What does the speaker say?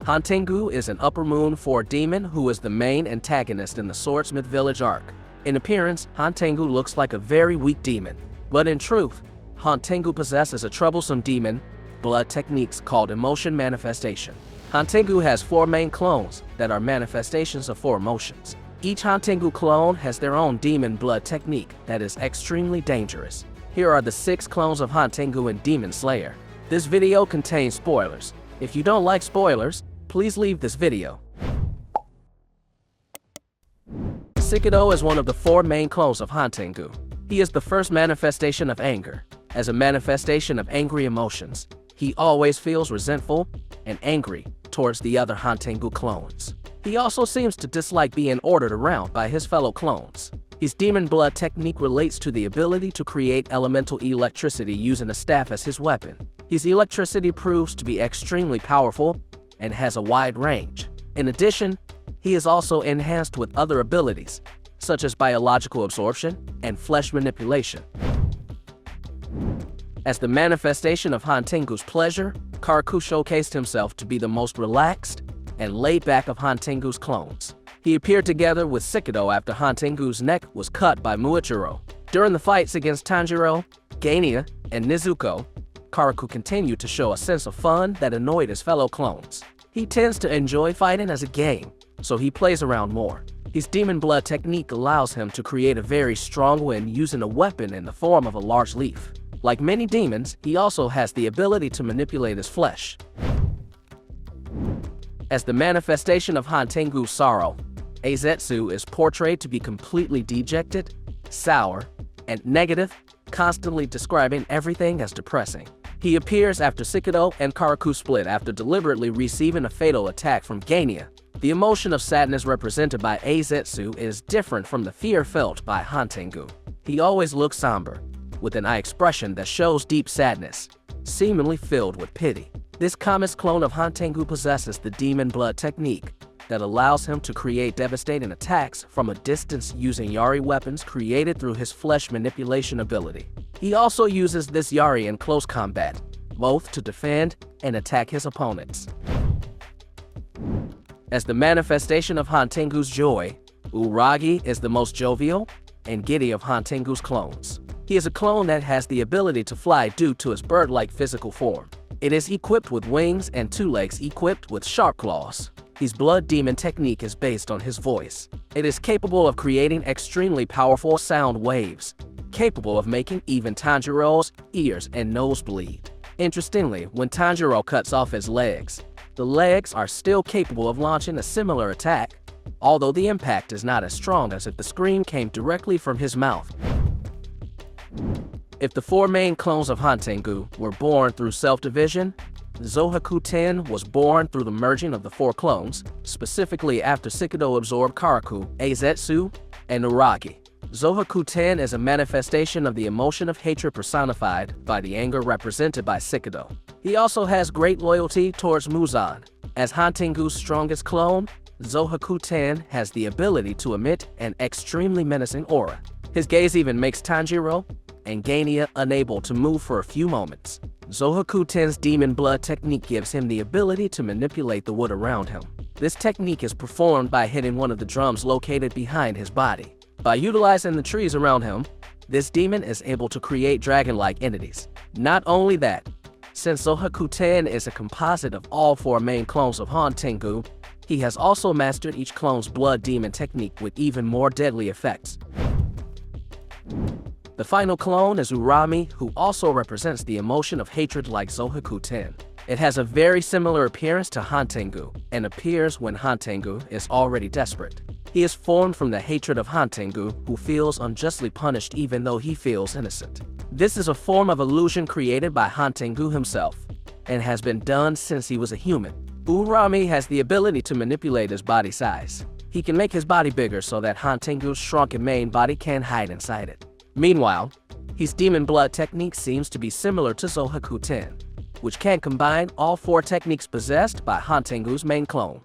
Hantengu is an Upper Moon 4 demon who is the main antagonist in the Swordsmith Village arc. In appearance, Hantengu looks like a very weak demon, but in truth, Hantengu possesses a troublesome demon blood techniques called emotion manifestation. Hantengu has 4 main clones that are manifestations of 4 emotions. Each Hantengu clone has their own demon blood technique that is extremely dangerous. Here are the 6 clones of Hantengu and Demon Slayer. This video contains spoilers. If you don't like spoilers, please leave this video. 𝐋𝐢𝐜𝐞𝐧𝐬𝐞 is one of the 4 main clones of Hantengu. He is the first manifestation of anger. As a manifestation of angry emotions, he always feels resentful and angry towards the other Hantengu clones. He also seems to dislike being ordered around by his fellow clones. His demon blood technique relates to the ability to create elemental electricity using a staff as his weapon. His electricity proves to be extremely powerful and has a wide range. In addition, he is also enhanced with other abilities, such as biological absorption and flesh manipulation. As the manifestation of Hantengu's pleasure, 𝐋𝐢𝐜𝐞 showcased himself to be the most relaxed and laid-back of Hantengu's clones. He appeared together with 𝐋𝐢𝐜𝐞 after Hantengu's neck was cut by Muichiro. During the fights against Tanjiro, 𝐻𝐢𝐜𝐞, and Nezuko, 𝐋𝐢𝐜𝐞 continued to show a sense of fun that annoyed his fellow clones. He tends to enjoy fighting as a game, so he plays around more. His demon blood technique allows him to create a very strong wind using a weapon in the form of a large leaf. Like many demons, he also has the ability to manipulate his flesh. As the manifestation of Hantengu's sorrow, 𝐻𝐢𝐜𝐶 is portrayed to be completely dejected, sour, and negative, constantly describing everything as depressing. He appears after 𝐋𝐢𝐜𝐞 and 𝐋𝐢𝐜𝐶 split after deliberately receiving a fatal attack from 𝐻𝐢𝐜𝐞. The emotion of sadness represented by 𝐻𝐻𝐜𝐶 is different from the fear felt by Hantengu. He always looks somber, with an eye expression that shows deep sadness, seemingly filled with pity. This common clone of Hantengu possesses the demon blood technique that allows him to create devastating attacks from a distance using Yari weapons created through his flesh manipulation ability. He also uses this Yari in close combat, both to defend and attack his opponents. As the manifestation of Hantengu's joy, 𝐻𝐢𝐜𝐴 is the most jovial and giddy of Hantengu's clones. He is a clone that has the ability to fly due to his bird-like physical form. It is equipped with wings and 2 legs equipped with sharp claws. His blood demon technique is based on his voice. It is capable of creating extremely powerful sound waves, capable of making even Tanjiro's ears and nose bleed. Interestingly, when Tanjiro cuts off his legs, the legs are still capable of launching a similar attack, although the impact is not as strong as if the scream came directly from his mouth. If the 4 main clones of Hantengu were born through self-division, 𝐻𝐜𝐼𝐻 was born through the merging of the 4 clones, specifically after 𝐋𝐢𝐜𝐞 absorbed 𝐋𝐢𝐜, 𝐻𝐻𝐶, and 𝐻𝐢𝐜𝐜𝐞. 𝐻𝐼𝐻 is a manifestation of the emotion of hatred personified by the anger represented by 𝐋𝐢𝐜. He also has great loyalty towards Muzan. As Hantengu's strongest clone, 𝐻𝐼𝐻 has the ability to emit an extremely menacing aura. His gaze even makes Tanjiro and 𝐻𝐢𝐜 unable to move for a few moments. 𝐻𝐼𝐻's demon blood technique gives him the ability to manipulate the wood around him. This technique is performed by hitting one of the drums located behind his body. By utilizing the trees around him, this demon is able to create dragon-like entities. Not only that, since 𝐻𝐼𝐻 is a composite of all 4 main clones of Hantengu, he has also mastered each clone's blood demon technique with even more deadly effects. The final clone is 𝐻𝐢𝐜𝐼, who also represents the emotion of hatred like 𝐻𝐼𝐻. It has a very similar appearance to Hantengu and appears when Hantengu is already desperate. He is formed from the hatred of Hantengu, who feels unjustly punished even though he feels innocent. This is a form of illusion created by Hantengu himself and has been done since he was a human. 𝐻𝐢𝐼 has the ability to manipulate his body size. He can make his body bigger so that Hantengu's shrunken main body can hide inside it. Meanwhile, his demon blood technique seems to be similar to 𝐻𝐼𝐻, which can combine all 4 techniques possessed by Hantengu's main clone.